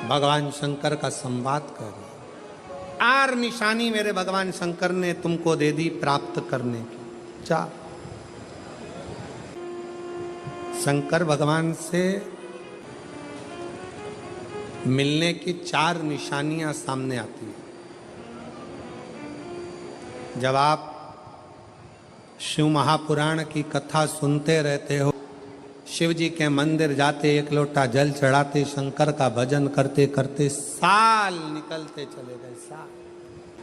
भगवान शंकर का संवाद कर रहे। 4 निशानी मेरे भगवान शंकर ने तुमको दे दी प्राप्त करने की। 4 शंकर भगवान से मिलने की 4 निशानियां सामने आती है। जब आप शिव महापुराण की कथा सुनते रहते हो, शिव जी के मंदिर जाते, 1 लोटा जल चढ़ाते, शंकर का भजन करते करते साल निकलते चले गए। साल।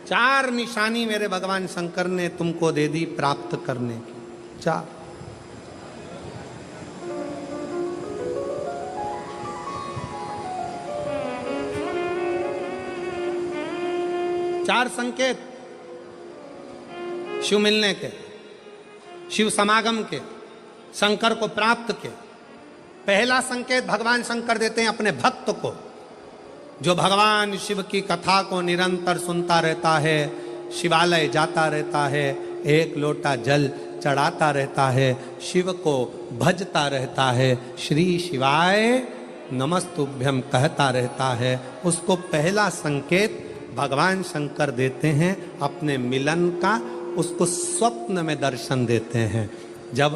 4 निशानी मेरे भगवान शंकर ने तुमको दे दी प्राप्त करने की। 4 संकेत शिव मिलने के, शिव समागम के, शंकर को प्राप्त के। पहला संकेत भगवान शंकर देते हैं अपने भक्त को, जो भगवान शिव की कथा को निरंतर सुनता रहता है, शिवालय जाता रहता है, 1 लोटा जल चढ़ाता रहता है, शिव को भजता रहता है, श्री शिवाय नमस्तुभ्यम कहता रहता है। उसको पहला संकेत भगवान शंकर देते हैं अपने मिलन का, उसको स्वप्न में दर्शन देते हैं। जब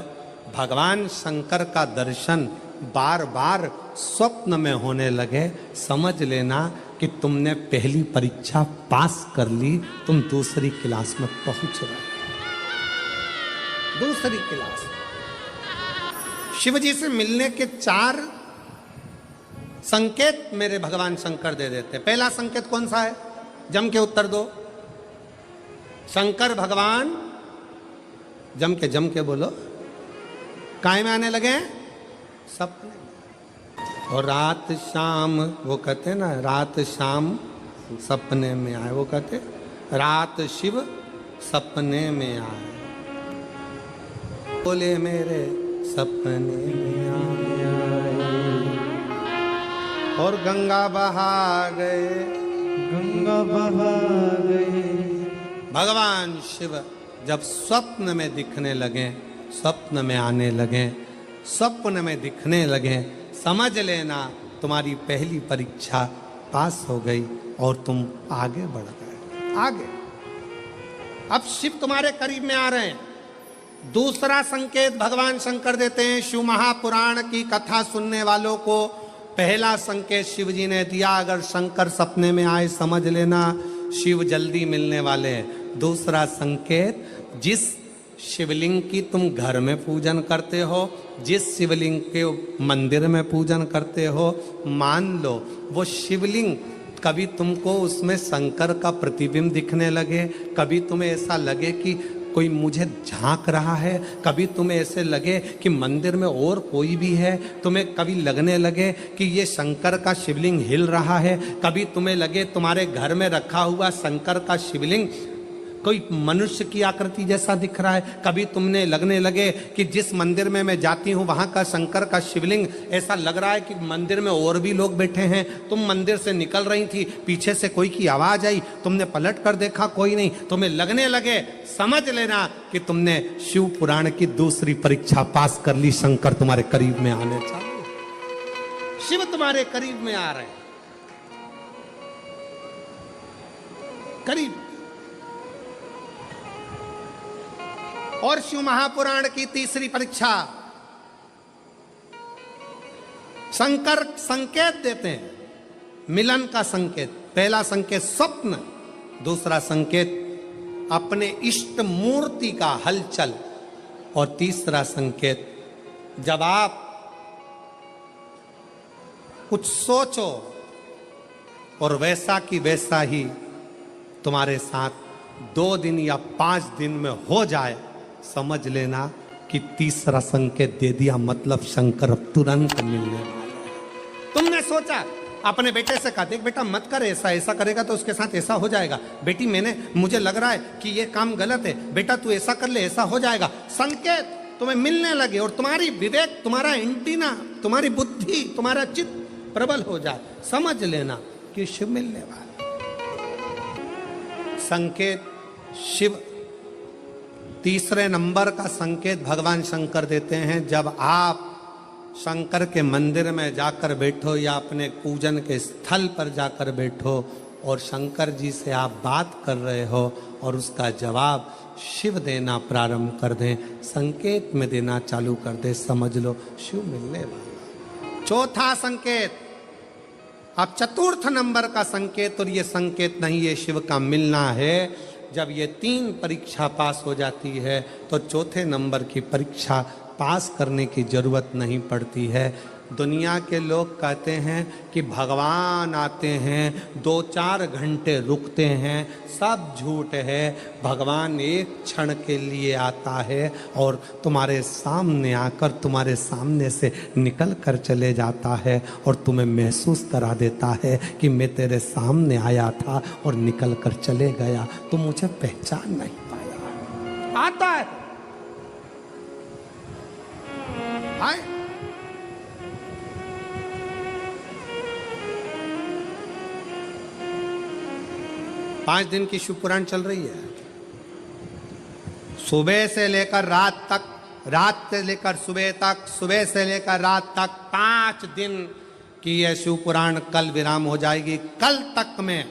भगवान शंकर का दर्शन बार बार स्वप्न में होने लगे, समझ लेना कि तुमने पहली परीक्षा पास कर ली, तुम दूसरी क्लास में पहुंच रहे। दूसरी क्लास। शिव जी से मिलने के 4 संकेत मेरे भगवान शंकर दे देते। पहला संकेत कौन सा है? जम के उत्तर दो। शंकर भगवान जम के बोलो, काय में आने लगे? सपने। और रात शाम, वो कहते हैं ना, रात शाम सपने में आए। वो कहते रात शिव सपने में आए, बोले मेरे सपने में आए। और गंगा बहा गए, गंगा बहा गए। भगवान शिव जब स्वप्न में दिखने लगे, स्वप्न में आने लगे, स्वप्न में दिखने लगे, समझ लेना तुम्हारी पहली परीक्षा पास हो गई और तुम आगे बढ़ गए। आगे। अब शिव तुम्हारे करीब में आ रहे हैं। दूसरा संकेत भगवान शंकर देते हैं शिव महापुराण की कथा सुनने वालों को। पहला संकेत शिव जी ने दिया, अगर शंकर सपने में आए समझ लेना शिव जल्दी मिलने वाले हैं। दूसरा संकेत, जिस शिवलिंग की तुम घर में पूजन करते हो, जिस शिवलिंग के मंदिर में पूजन करते हो, मान लो वो शिवलिंग कभी तुमको उसमें शंकर का प्रतिबिंब दिखने लगे, कभी तुम्हें ऐसा लगे कि कोई मुझे झांक रहा है, कभी तुम्हें ऐसे लगे कि मंदिर में और कोई भी है, तुम्हें कभी लगने लगे कि ये शंकर का शिवलिंग हिल रहा है, कभी तुम्हें लगे तुम्हारे घर में रखा हुआ शंकर का शिवलिंग कोई मनुष्य की आकृति जैसा दिख रहा है, कभी तुमने लगने लगे कि जिस मंदिर में मैं जाती हूँ वहाँ का शंकर का शिवलिंग ऐसा लग रहा है कि मंदिर में और भी लोग बैठे हैं। तुम मंदिर से निकल रही थी, पीछे से कोई की आवाज आई, तुमने पलट कर देखा कोई नहीं, तुम्हें लगने लगे, समझ लेना कि तुमने शिव पुराण की दूसरी परीक्षा पास कर ली। शंकर तुम्हारे करीब में आने चाहिए, शिव तुम्हारे करीब में आ रहे हैं, करीब। और शिव महापुराण की तीसरी परीक्षा, शंकर संकेत देते हैं मिलन का संकेत। पहला संकेत स्वप्न, दूसरा संकेत अपने इष्ट मूर्ति का हलचल, और तीसरा संकेत जब आप कुछ सोचो और वैसा की वैसा ही तुम्हारे साथ 2 दिन या 5 दिन में हो जाए, समझ लेना कि तीसरा संकेत दे दिया, मतलब शंकर तुरंत मिलने वाला है। तुमने सोचा, अपने बेटे से कहा, देख बेटा मत कर ऐसा, ऐसा करेगा तो उसके साथ ऐसा हो जाएगा। बेटी मुझे लग रहा है कि ये काम गलत है, बेटा तू ऐसा कर ले, ऐसा हो जाएगा। संकेत तुम्हें मिलने लगे और तुम्हारी विवेक, तुम्हारा एंटीना, तुम्हारी बुद्धि, तुम्हारा चित्त प्रबल हो जाए, समझ लेना कि शिव मिलने वाला। संकेत शिव। तीसरे नंबर का संकेत भगवान शंकर देते हैं, जब आप शंकर के मंदिर में जाकर बैठो या अपने पूजन के स्थल पर जाकर बैठो और शंकर जी से आप बात कर रहे हो और उसका जवाब शिव देना प्रारंभ कर दें, संकेत में देना चालू कर दे, समझ लो शिव मिलने वाला। चौथा संकेत, अब चतुर्थ नंबर का संकेत, और ये संकेत नहीं, ये शिव का मिलना है। जब ये 3 परीक्षा पास हो जाती है तो चौथे नंबर की परीक्षा पास करने की जरूरत नहीं पड़ती है। दुनिया के लोग कहते हैं कि भगवान आते हैं 2-4 घंटे रुकते हैं, सब झूठ है। भगवान एक क्षण के लिए आता है और तुम्हारे सामने आकर तुम्हारे सामने से निकल कर चले जाता है और तुम्हें महसूस करा देता है कि मैं तेरे सामने आया था और निकल कर चले गया, तुम मुझे पहचान नहीं पाया। आता है, आए। पांच दिन की शिव पुराण चल रही है, सुबह से लेकर रात तक, रात से लेकर सुबह तक, सुबह से लेकर रात तक 5 दिन की यह शिव पुराण कल विराम हो जाएगी। कल तक में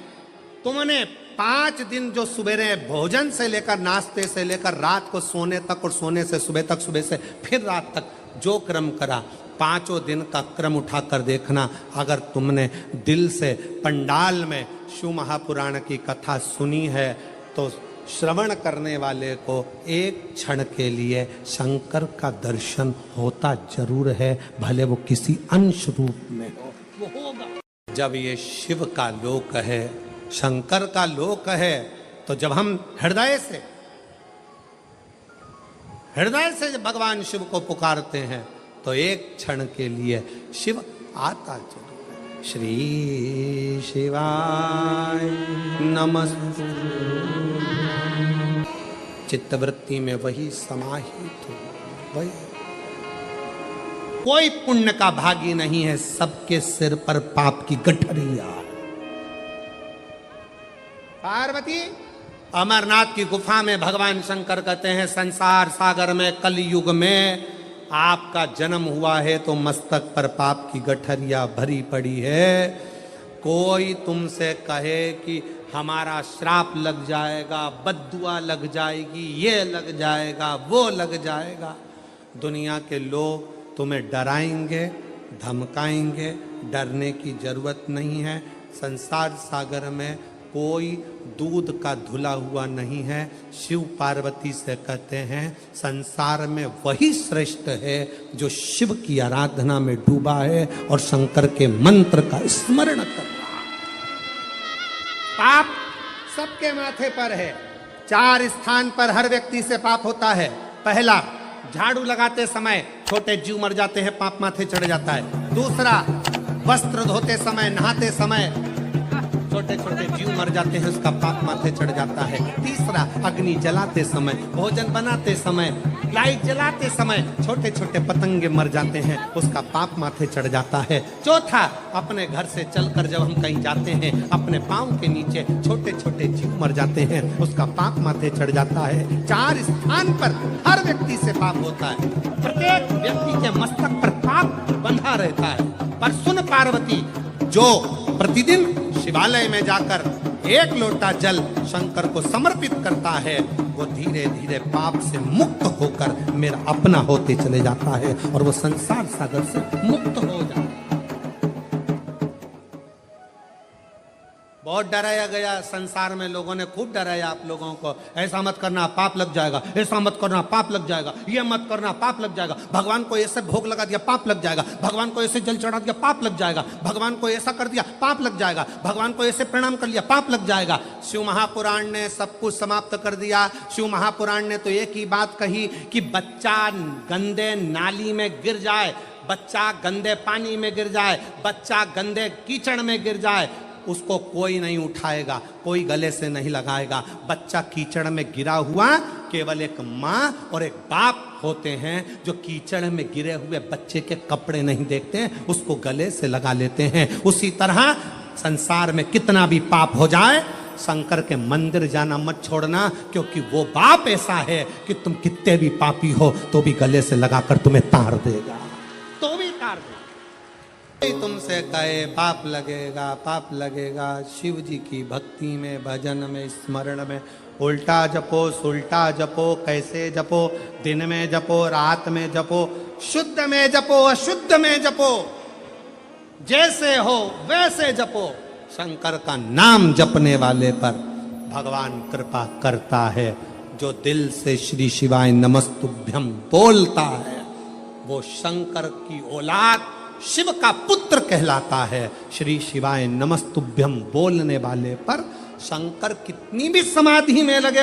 तुमने 5 दिन जो सवेरे भोजन से लेकर, नाश्ते से लेकर रात को सोने तक और सोने से सुबह तक, सुबह से फिर रात तक जो क्रम करा, 5 दिन का क्रम उठाकर देखना। अगर तुमने दिल से पंडाल में शिव महापुराण की कथा सुनी है तो श्रवण करने वाले को एक क्षण के लिए शंकर का दर्शन होता जरूर है, भले वो किसी अंश रूप में हो, वो होगा। जब ये शिव का लोक है, शंकर का लोक है, तो जब हम हृदय से भगवान शिव को पुकारते हैं तो एक क्षण के लिए शिव आता जरूर है। श्री शिवाय नमस्तु, चित्तवृत्ति में वही समाहित हो, वही। कोई पुण्य का भागी नहीं है, सबके सिर पर पाप की गठरिया। पार्वती, अमरनाथ की गुफा में भगवान शंकर कहते हैं, संसार सागर में कलयुग में आपका जन्म हुआ है तो मस्तक पर पाप की गठरिया भरी पड़ी है। कोई तुमसे कहे कि हमारा श्राप लग जाएगा, बद्दुआ लग जाएगी, ये लग जाएगा, वो लग जाएगा, दुनिया के लोग तुम्हें डराएंगे, धमकाएंगे। डरने की जरूरत नहीं है। संसार सागर में कोई दूध का धुला हुआ नहीं है। शिव पार्वती से कहते हैं, संसार में वही श्रेष्ठ है जो शिव की आराधना में डूबा है और शंकर के मंत्र का स्मरण कर रहा है। पाप सबके माथे पर है। 4 स्थान पर हर व्यक्ति से पाप होता है। पहला, झाड़ू लगाते समय छोटे जीव मर जाते हैं, पाप माथे चढ़ जाता है। दूसरा, वस्त्र धोते समय, नहाते समय छोटे छोटे जीव मर जाते हैं, उसका पाप माथे चढ़ जाता है। तीसरा, अग्नि जलाते समय, भोजन बनाते समय, लाइट जलाते समय छोटे छोटे पतंगे मर जाते हैं, उसका पाप माथे चढ़ जाता है। चौथा, अपने घर से चलकर जब हम कहीं जाते हैं, अपने पांव के नीचे छोटे छोटे जीव मर जाते हैं, उसका पाप माथे चढ़ जाता है। 4 स्थान पर हर व्यक्ति से पाप होता है। प्रत्येक व्यक्ति के मस्तक पर पाप बंधा रहता है। पर सुन पार्वती, जो प्रतिदिन शिवालय में जाकर 1 लोटा जल शंकर को समर्पित करता है, वो धीरे धीरे पाप से मुक्त होकर मेरा अपना होते चले जाता है और वो संसार सागर से मुक्त हो जाता है। बहुत डराया गया संसार में, लोगों ने खूब डराया आप लोगों को, ऐसा मत करना पाप लग जाएगा, ऐसा मत करना पाप लग जाएगा, ये मत करना पाप लग जाएगा, भगवान को ऐसे भोग लगा दिया पाप लग जाएगा, भगवान को ऐसे जल चढ़ा दिया पाप लग जाएगा, भगवान को ऐसा कर दिया पाप लग जाएगा, भगवान को ऐसे प्रणाम कर लिया पाप लग जाएगा। शिव महापुराण ने सब कुछ समाप्त कर दिया। शिव महापुराण ने तो एक ही बात कही कि बच्चा गंदे नाली में गिर जाए, बच्चा गंदे पानी में गिर जाए, बच्चा गंदे कीचड़ में गिर जाए, उसको कोई नहीं उठाएगा, कोई गले से नहीं लगाएगा। बच्चा कीचड़ में गिरा हुआ केवल एक माँ और एक बाप होते हैं जो कीचड़ में गिरे हुए बच्चे के कपड़े नहीं देखते हैं, उसको गले से लगा लेते हैं। उसी तरह संसार में कितना भी पाप हो जाए, शंकर के मंदिर जाना मत छोड़ना, क्योंकि वो बाप ऐसा है कि तुम कितने भी पापी हो तो भी गले से लगाकर तुम्हें तार देगा, तो भी तुमसे कहे पाप लगेगा, पाप लगेगा। शिव जी की भक्ति में, भजन में, स्मरण में उल्टा जपो, सुल्टा जपो, कैसे जपो, दिन में जपो, रात में जपो, शुद्ध में जपो, अशुद्ध में जपो, जैसे हो वैसे जपो। शंकर का नाम जपने वाले पर भगवान कृपा करता है। जो दिल से श्री शिवाय नमस्तुभ्यम बोलता है वो शंकर की औलाद, शिव का पुत्र कहलाता है। श्री शिवाय नमस्तुभ्यम बोलने वाले पर शंकर कितनी भी समाधि में लगे